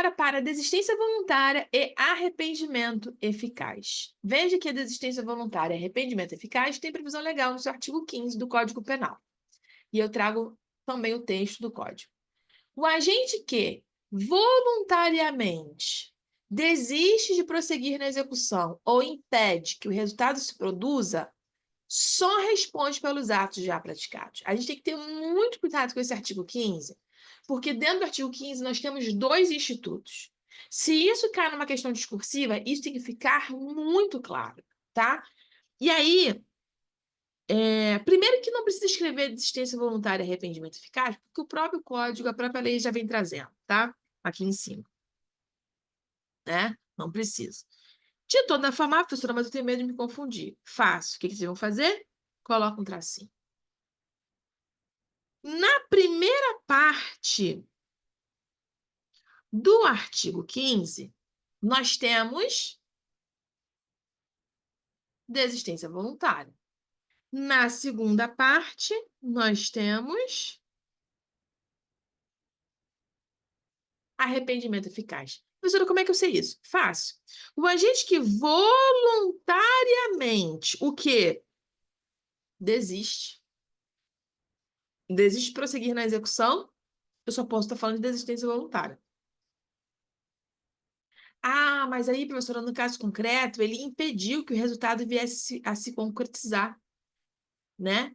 agora para desistência voluntária e arrependimento eficaz. Veja que a desistência voluntária e arrependimento eficaz tem previsão legal no seu artigo 15 do Código Penal. E eu trago também o texto do Código. O agente que voluntariamente desiste de prosseguir na execução ou impede que o resultado se produza, só responde pelos atos já praticados. A gente tem que ter muito cuidado com esse artigo 15, porque dentro do artigo 15 nós temos dois institutos. Se isso cai numa questão discursiva, isso tem que ficar muito claro, tá? E aí, primeiro que não precisa escrever desistência voluntária e arrependimento eficaz, porque o próprio código, a própria lei já vem trazendo, tá? Aqui em cima, né? Não precisa. De toda forma, professora, mas eu tenho medo de me confundir. Fácil. O que vocês vão fazer? Coloca um tracinho. Na primeira parte do artigo 15, nós temos desistência voluntária. Na segunda parte, nós temos arrependimento eficaz. Professora, como é que eu sei isso? Fácil. O agente que voluntariamente, o quê? Desiste. Desiste de prosseguir na execução, eu só posso estar falando de desistência voluntária. Ah, mas aí, professora, no caso concreto, ele impediu que o resultado viesse a se concretizar, né?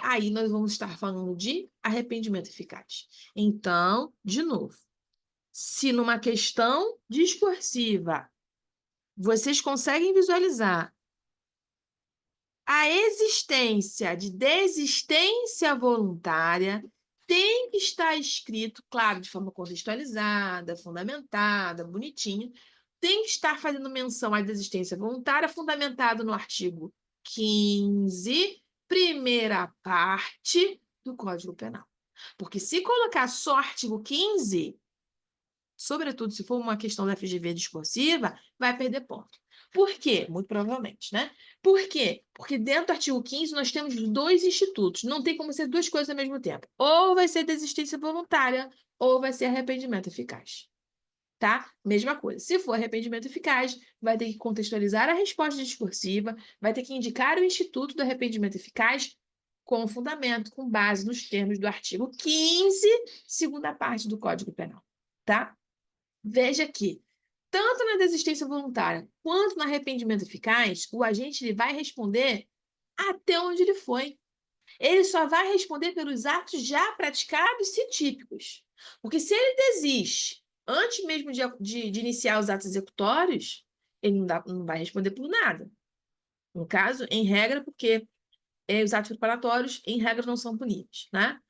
Aí nós vamos estar falando de arrependimento eficaz. Então, de novo, se numa questão discursiva vocês conseguem visualizar a existência de desistência voluntária, tem que estar escrito, claro, de forma contextualizada, fundamentada, bonitinho, tem que estar fazendo menção à desistência voluntária, fundamentado no artigo 15, primeira parte do Código Penal. Porque se colocar só artigo 15, sobretudo se for uma questão da FGV discursiva, vai perder ponto. Por quê? Muito provavelmente, né? Por quê? Porque dentro do artigo 15 nós temos dois institutos. Não tem como ser duas coisas ao mesmo tempo. Ou vai ser desistência voluntária, ou vai ser arrependimento eficaz. Tá? Mesma coisa. Se for arrependimento eficaz, vai ter que contextualizar a resposta discursiva, vai ter que indicar o instituto do arrependimento eficaz com fundamento, com base nos termos do artigo 15, segunda parte do Código Penal. Tá? Veja que, tanto na desistência voluntária quanto no arrependimento eficaz, o agente ele vai responder até onde ele foi. Ele só vai responder pelos atos já praticados e típicos. Porque se ele desiste antes mesmo de iniciar os atos executórios, ele não vai responder por nada. No caso, em regra, porque os atos preparatórios, em regra, não são puníveis, né?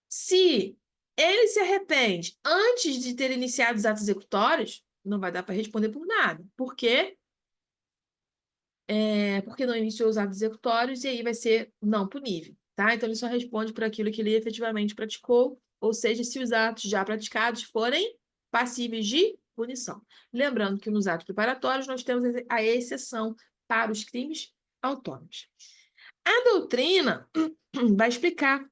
Se ele se arrepende antes de ter iniciado os atos executórios, não vai dar para responder por nada. Por quê? Porque não iniciou os atos executórios e aí vai ser não punível, tá? Então, ele só responde por aquilo que ele efetivamente praticou, ou seja, se os atos já praticados forem passíveis de punição. Lembrando que nos atos preparatórios nós temos a exceção para os crimes autônomos. A doutrina vai explicar,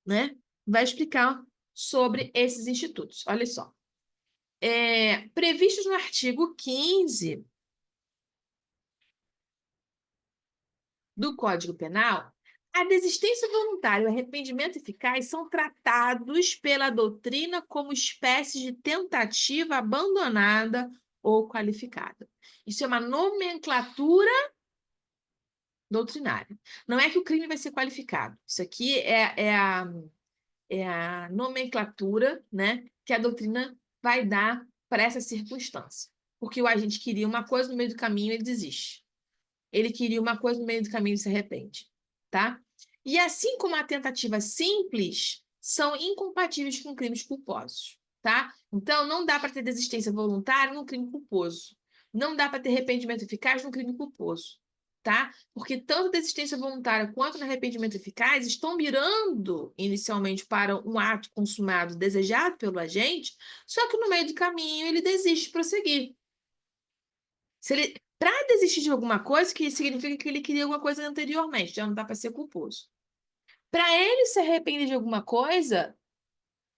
né? Vai explicar sobre esses institutos. Olha só. Previstos no artigo 15 do Código Penal, a desistência voluntária e o arrependimento eficaz são tratados pela doutrina como espécies de tentativa abandonada ou qualificada. Isso é uma nomenclatura doutrinária. Não é que o crime vai ser qualificado. Isso aqui é a nomenclatura, né, que a doutrina vai dar para essa circunstância. Porque o agente queria uma coisa no meio do caminho, ele desiste. Ele queria uma coisa no meio do caminho e se arrepende, tá? E assim como a tentativa simples, são incompatíveis com crimes culposos, tá? Então, não dá para ter desistência voluntária num crime culposo. Não dá para ter arrependimento eficaz num crime culposo, tá? Porque tanto desistência voluntária quanto no arrependimento eficaz estão mirando inicialmente para um ato consumado desejado pelo agente, só que no meio do caminho ele desiste de prosseguir. Para desistir de alguma coisa, que significa que ele queria alguma coisa anteriormente, já não dá para ser culposo. Para ele se arrepender de alguma coisa,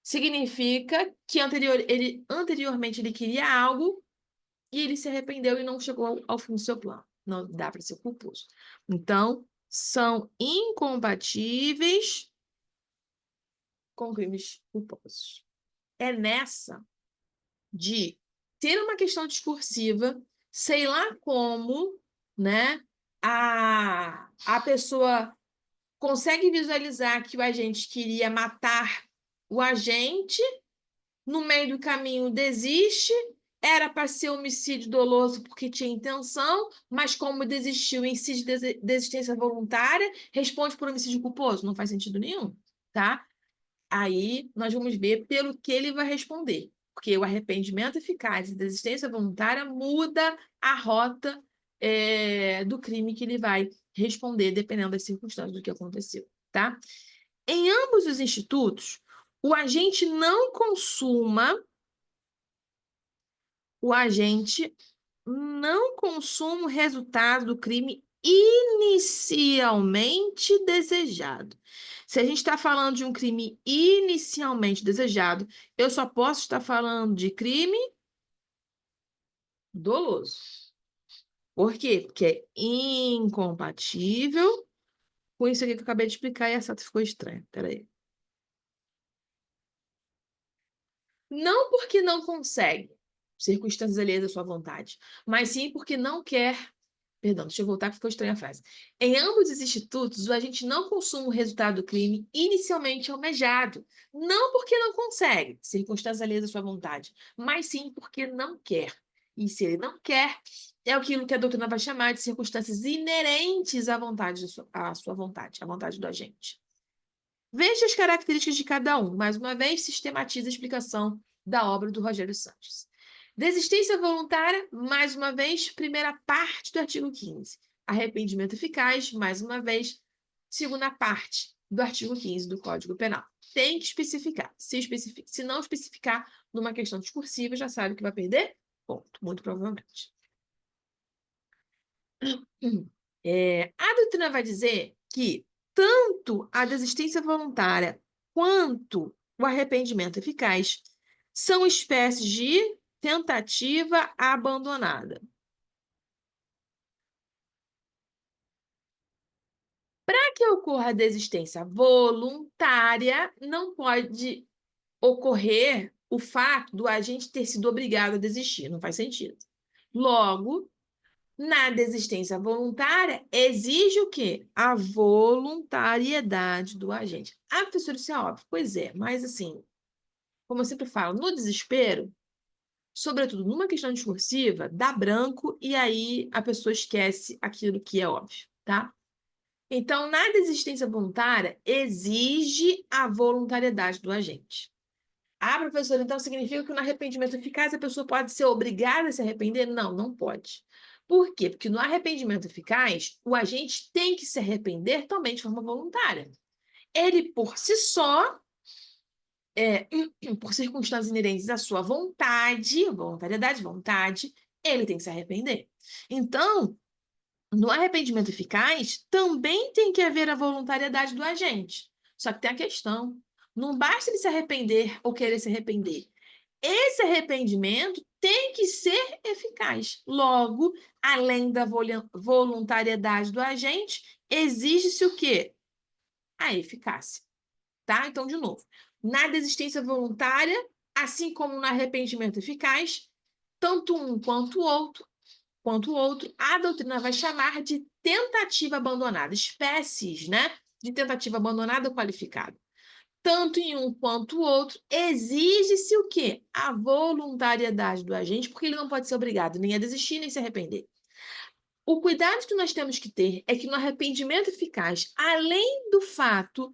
significa que anteriormente ele queria algo e ele se arrependeu e não chegou ao fim do seu plano. Não dá para ser culposo. Então, são incompatíveis com crimes culposos. É nessa de ter uma questão discursiva, sei lá como, né, a pessoa consegue visualizar que o agente queria matar o agente, no meio do caminho desiste, era para ser homicídio doloso porque tinha intenção, mas como desistiu, incide desistência voluntária, responde por homicídio culposo. Não faz sentido nenhum, tá? Aí nós vamos ver pelo que ele vai responder. Porque o arrependimento eficaz e desistência voluntária muda a rota do crime que ele vai responder, dependendo das circunstâncias do que aconteceu, tá? Em ambos os institutos, o agente não consuma, o agente não consuma o resultado do crime inicialmente desejado. Se a gente está falando de um crime inicialmente desejado, eu só posso estar falando de crime doloso. Por quê? Porque é incompatível com isso aqui que eu acabei de explicar e essa ficou estranha. Peraí. Não porque não consegue, circunstâncias alheias à sua vontade, mas sim porque não quer. Perdão, deixa eu voltar que ficou estranha a frase. Em ambos os institutos, o agente não consome o resultado do crime inicialmente almejado. Não porque não consegue, circunstâncias alheias à sua vontade, mas sim porque não quer. E se ele não quer, é aquilo que a doutrina vai chamar de circunstâncias inerentes à vontade, à sua vontade, à vontade do agente. Veja as características de cada um. Mais uma vez, sistematiza a explicação da obra do Rogério Sanches. Desistência voluntária, mais uma vez, primeira parte do artigo 15. Arrependimento eficaz, mais uma vez, segunda parte do artigo 15 do Código Penal. Tem que especificar. Se não especificar numa questão discursiva, já sabe que vai perder ponto, muito provavelmente. A doutrina vai dizer que tanto a desistência voluntária quanto o arrependimento eficaz são espécies de tentativa abandonada. Para que ocorra a desistência voluntária, não pode ocorrer o fato do agente ter sido obrigado a desistir, não faz sentido. Logo, na desistência voluntária, exige o quê? A voluntariedade do agente. Ah, professor, isso é óbvio. Pois é, mas assim, como eu sempre falo, no desespero, sobretudo numa questão discursiva, dá branco e aí a pessoa esquece aquilo que é óbvio, tá? Então, na desistência voluntária, exige a voluntariedade do agente. Ah, professor, então significa que no arrependimento eficaz a pessoa pode ser obrigada a se arrepender? Não, não pode. Por quê? Porque no arrependimento eficaz, o agente tem que se arrepender também de forma voluntária. Ele, por si só, por circunstâncias inerentes à sua vontade, voluntariedade, vontade, ele tem que se arrepender. Então, no arrependimento eficaz, também tem que haver a voluntariedade do agente. Só que tem a questão. Não basta ele se arrepender ou querer se arrepender. Esse arrependimento tem que ser eficaz. Logo, além da voluntariedade do agente, exige-se o quê? A eficácia. Tá? Então, de novo, na desistência voluntária, assim como no arrependimento eficaz, tanto um quanto o outro, a doutrina vai chamar de tentativa abandonada, espécies, né, de tentativa abandonada qualificada. Tanto em um quanto o outro, exige-se o quê? A voluntariedade do agente, porque ele não pode ser obrigado nem a desistir, nem se arrepender. O cuidado que nós temos que ter é que no arrependimento eficaz, além do fato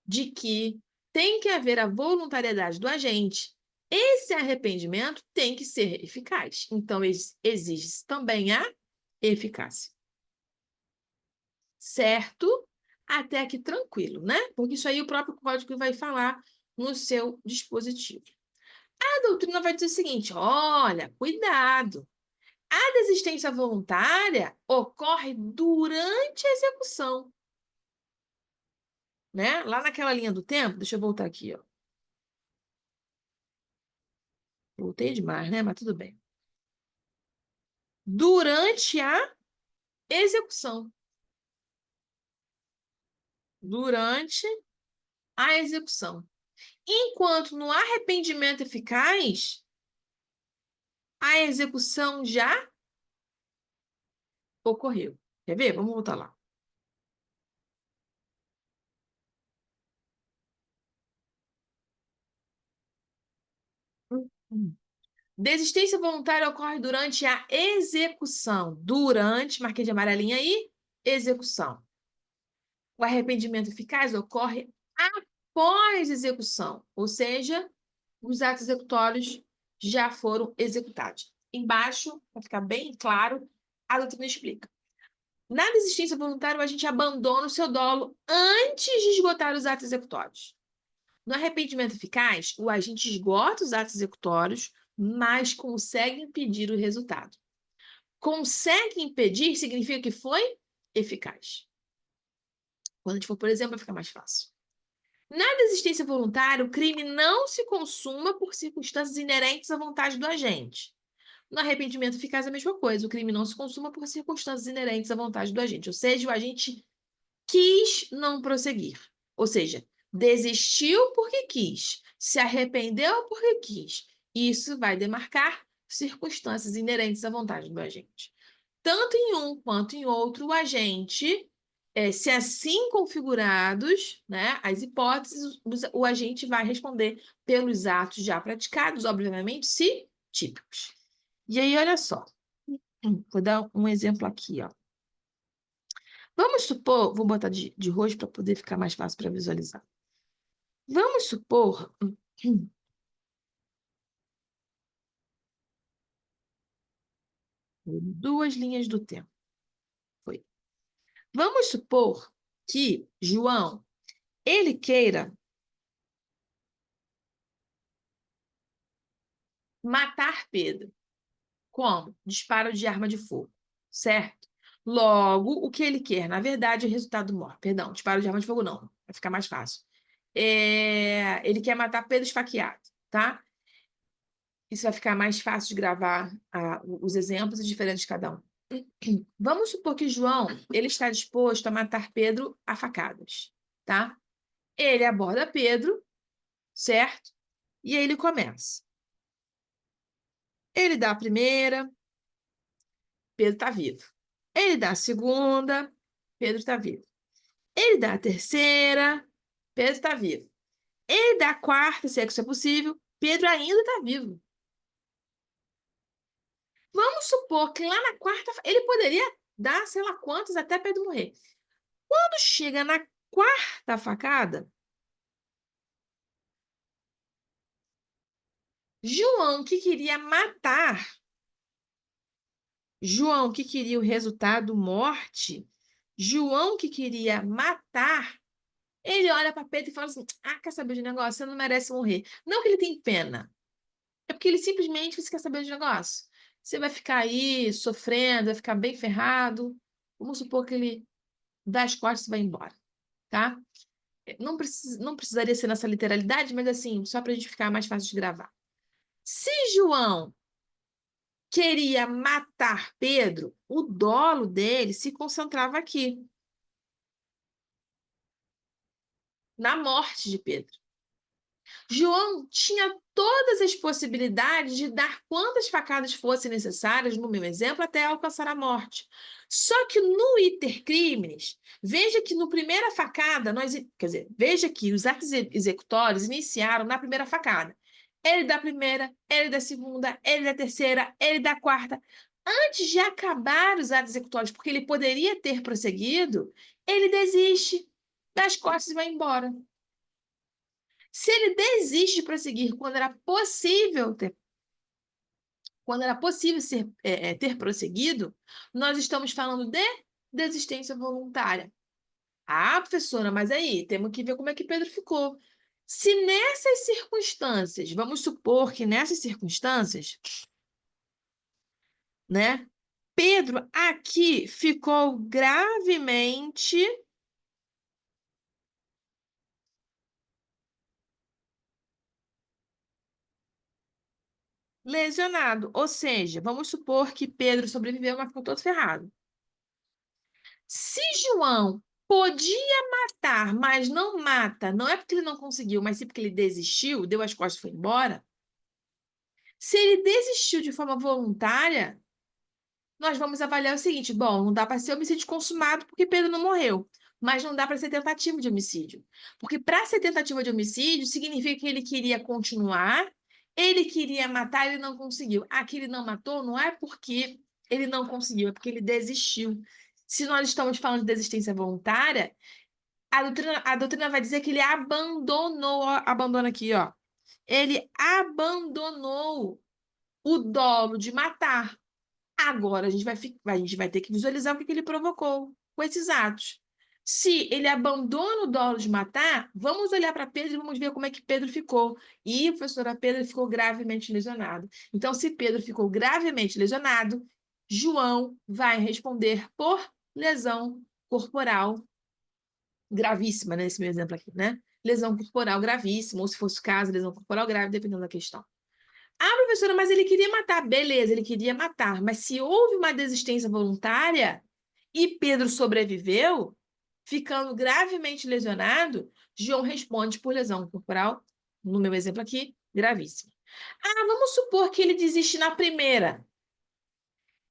de que tem que haver a voluntariedade do agente, esse arrependimento tem que ser eficaz. Então, exige-se também a eficácia. Certo? Até aqui tranquilo, né? Porque isso aí o próprio código vai falar no seu dispositivo. A doutrina vai dizer o seguinte: olha, cuidado. A desistência voluntária ocorre durante a execução, né? Lá naquela linha do tempo, deixa eu voltar aqui, ó. Voltei demais, né? Mas tudo bem. Durante a execução. Durante a execução. Enquanto no arrependimento eficaz, a execução já ocorreu. Quer ver? Vamos voltar lá. Hum. Desistência voluntária ocorre durante a execução. Durante, marquei de amarelinha aí, execução. O arrependimento eficaz ocorre após execução, ou seja, os atos executórios já foram executados. Embaixo, para ficar bem claro, a doutrina explica. Na desistência voluntária, o agente abandona o seu dolo antes de esgotar os atos executórios. No arrependimento eficaz, o agente esgota os atos executórios, mas consegue impedir o resultado. Consegue impedir significa que foi eficaz. Quando a gente for, por exemplo, vai ficar mais fácil. Na desistência voluntária, o crime não se consuma por circunstâncias inerentes à vontade do agente. No arrependimento eficaz, é a mesma coisa. O crime não se consuma por circunstâncias inerentes à vontade do agente. Ou seja, o agente quis não prosseguir. Ou seja, desistiu porque quis, se arrependeu porque quis. Isso vai demarcar circunstâncias inerentes à vontade do agente. Tanto em um quanto em outro, o agente, se assim configurados, né, as hipóteses, o agente vai responder pelos atos já praticados, obviamente, se típicos. E aí, olha só, vou dar um exemplo aqui, ó. Vamos supor, vou botar de rosto para poder ficar mais fácil para visualizar. Vamos supor, duas linhas do tempo. Foi. Vamos supor que João, ele queira matar Pedro. Como? Disparo de arma de fogo, certo? Logo, o que ele quer, na verdade, é o resultado morte. Perdão, disparo de arma de fogo não, vai ficar mais fácil. Ele quer matar Pedro esfaqueado, tá? Isso vai ficar mais fácil de gravar os exemplos e diferentes de cada um. Vamos supor que João, ele está disposto a matar Pedro a facadas, tá? Ele aborda Pedro, certo? E aí ele começa. Ele dá a primeira, Pedro está vivo. Ele dá a segunda, Pedro está vivo. Ele dá a terceira, Pedro está vivo. Ele dá a quarta, se é que isso é possível, Pedro ainda está vivo. Vamos supor que lá na quarta, ele poderia dar, sei lá quantos, até Pedro morrer. Quando chega na quarta facada, João, que queria matar, João, que queria o resultado morte, João, que queria matar, ele olha para Pedro e fala assim: Ah, quer saber de negócio? Você não merece morrer. Não que ele tem pena, é porque ele simplesmente quer saber de negócio. Você vai ficar aí sofrendo, vai ficar bem ferrado. Vamos supor que ele dá as costas e vai embora, tá? Não precisaria ser nessa literalidade, mas assim, só para a gente ficar mais fácil de gravar. Se João queria matar Pedro, o dolo dele se concentrava aqui, na morte de Pedro. João tinha todas as possibilidades de dar quantas facadas fossem necessárias, no meu exemplo, até alcançar a morte. Só que no iter criminis, veja que no primeira facada, quer dizer, veja que os atos executórios iniciaram na primeira facada. Ele da primeira, ele da segunda, ele da terceira, ele da quarta. Antes de acabar os atos executórios, porque ele poderia ter prosseguido, ele desiste, dá as costas e vai embora. Se ele desiste de prosseguir quando era possível ter prosseguido, nós estamos falando de desistência voluntária. Ah, professora, mas aí temos que ver como é que Pedro ficou. Se nessas circunstâncias, vamos supor que nessas circunstâncias, né, Pedro aqui ficou gravemente lesionado. Ou seja, vamos supor que Pedro sobreviveu, mas ficou todo ferrado. Se João podia matar, mas não mata, não é porque ele não conseguiu, mas sim porque ele desistiu, deu as costas e foi embora. Se ele desistiu de forma voluntária, nós vamos avaliar o seguinte: bom, não dá para ser homicídio consumado porque Pedro não morreu, mas não dá para ser tentativa de homicídio. Porque para ser tentativa de homicídio significa que ele queria continuar, ele queria matar, ele não conseguiu. Aqui ele não matou, não é porque ele não conseguiu, é porque ele desistiu. Se nós estamos falando de desistência voluntária, a doutrina vai dizer que ele abandonou, ó, abandona aqui, ó. Ele abandonou o dolo de matar. Agora a gente vai ter que visualizar o que ele provocou com esses atos. Se ele abandona o dolo de matar, vamos olhar para Pedro e vamos ver como é que Pedro ficou. E, professora, Pedro ficou gravemente lesionado. Então, se Pedro ficou gravemente lesionado, João vai responder por lesão corporal gravíssima, né? Nesse meu exemplo aqui, né? Lesão corporal gravíssima, ou se fosse o caso, lesão corporal grave, dependendo da questão. Ah, professora, mas ele queria matar. Beleza, ele queria matar. Mas se houve uma desistência voluntária e Pedro sobreviveu, ficando gravemente lesionado, João responde por lesão corporal, no meu exemplo aqui, gravíssima. Ah, vamos supor que ele desiste na primeira.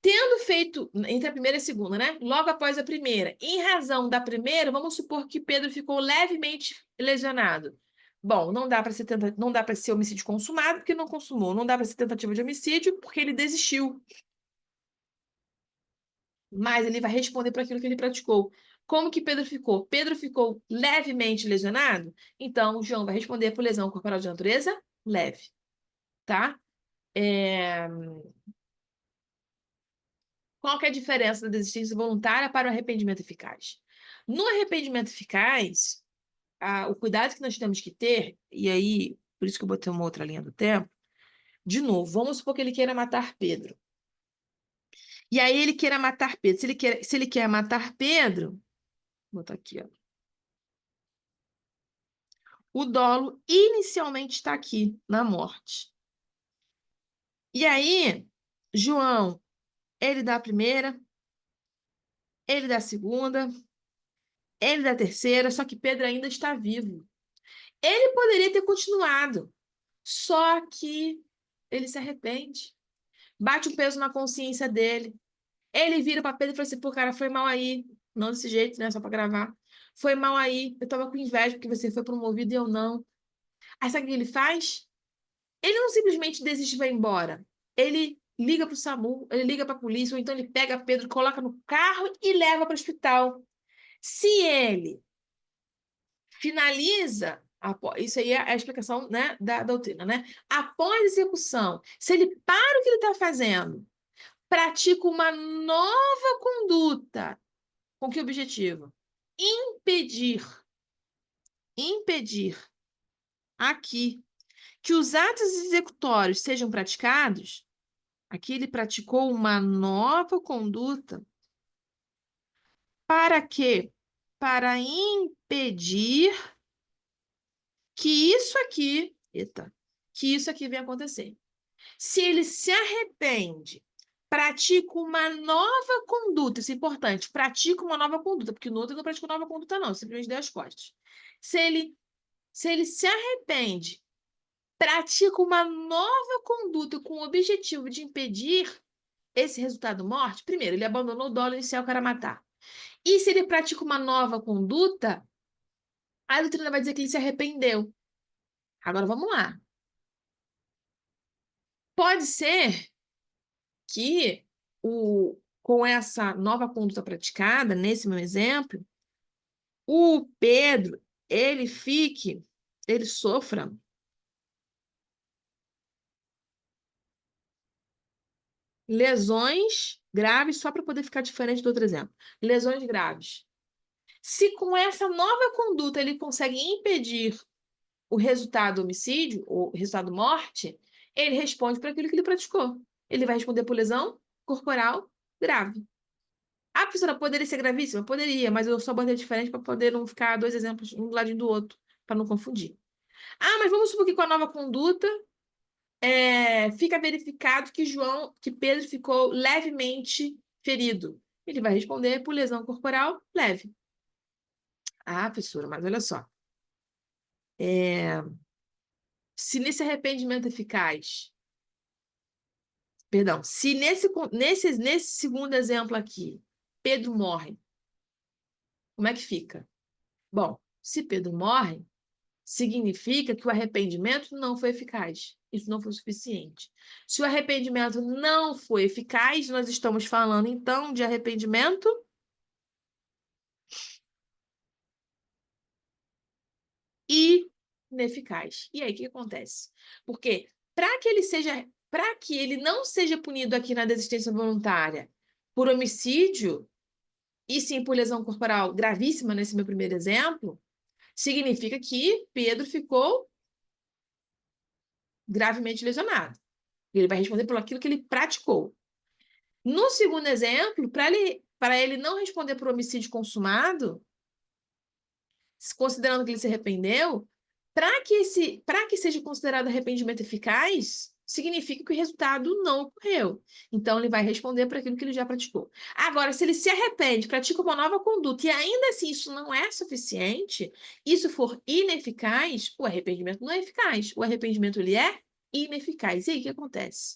Tendo feito, entre a primeira e a segunda, né? Logo após a primeira, em razão da primeira, vamos supor que Pedro ficou levemente lesionado. Bom, não dá para ser homicídio consumado porque não consumou, não dá para ser tentativa de homicídio porque ele desistiu. Mas ele vai responder por aquilo que ele praticou. Como que Pedro ficou? Pedro ficou levemente lesionado? Então, João vai responder por lesão corporal de natureza leve, tá? Qual que é a diferença da desistência voluntária para o arrependimento eficaz? No arrependimento eficaz, o cuidado que nós temos que ter, e aí, por isso que eu botei uma outra linha do tempo, de novo, vamos supor que ele queira matar Pedro. E aí ele queira matar Pedro. Se ele quer matar Pedro, vou botar aqui, ó. O dolo inicialmente está aqui, na morte. E aí, João, ele dá a primeira, ele dá a segunda, ele dá a terceira, só que Pedro ainda está vivo. Ele poderia ter continuado, só que ele se arrepende. Bate um peso na consciência dele. Ele vira para Pedro e fala assim: pô, cara, foi mal aí. Não desse jeito, né? Só para gravar. Foi mal aí. Eu tava com inveja porque você foi promovido e eu não. Aí sabe o que ele faz? Ele não simplesmente desiste e vai embora. Ele liga pro SAMU, ele liga pra polícia, ou então ele pega Pedro, coloca no carro e leva para o hospital. Se ele finaliza, isso aí é a explicação, né, da doutrina, né? Após a execução, se ele para o que ele está fazendo, pratica uma nova conduta, com que objetivo? Impedir aqui que os atos executórios sejam praticados, aqui ele praticou uma nova conduta, para quê? Para impedir que isso aqui venha acontecer. Se ele se arrepende, pratica uma nova conduta, isso é importante, pratica uma nova conduta, porque no outro não praticou nova conduta, não, simplesmente deu as costas. Se ele se arrepende, pratica uma nova conduta com o objetivo de impedir esse resultado morte, primeiro, ele abandonou o dolo inicial para matar. E se ele pratica uma nova conduta, a doutrina vai dizer que ele se arrependeu. Agora vamos lá. Pode ser que com essa nova conduta praticada, nesse meu exemplo, o Pedro, ele sofra lesões graves, só para poder ficar diferente do outro exemplo. Lesões graves. Se com essa nova conduta ele consegue impedir o resultado homicídio, ou resultado morte, ele responde por aquilo que ele praticou. Ele vai responder por lesão corporal grave. A professora poderia ser gravíssima? Poderia, mas eu só botei diferente para poder não ficar dois exemplos um do ladinho do outro, para não confundir. Ah, mas vamos supor que com a nova conduta, fica verificado que Pedro ficou levemente ferido. Ele vai responder por lesão corporal leve. Ah, professora, mas olha só. Se nesse arrependimento eficaz, perdão, se nesse segundo exemplo aqui, Pedro morre, como é que fica? Bom, se Pedro morre, significa que o arrependimento não foi eficaz. Isso não foi suficiente. Se o arrependimento não foi eficaz, nós estamos falando então de arrependimento ineficaz. E aí, o que acontece? Porque para que ele não seja punido aqui na desistência voluntária por homicídio, e sim por lesão corporal gravíssima nesse meu primeiro exemplo, significa que Pedro ficou gravemente lesionado. Ele vai responder por aquilo que ele praticou. No segundo exemplo, para ele não responder por homicídio consumado, considerando que ele se arrependeu, para que seja considerado arrependimento eficaz, significa que o resultado não ocorreu. Então, ele vai responder por aquilo que ele já praticou. Agora, se ele se arrepende, pratica uma nova conduta e ainda assim isso não é suficiente, isso for ineficaz, o arrependimento não é eficaz. O arrependimento ele é ineficaz. E aí, o que acontece?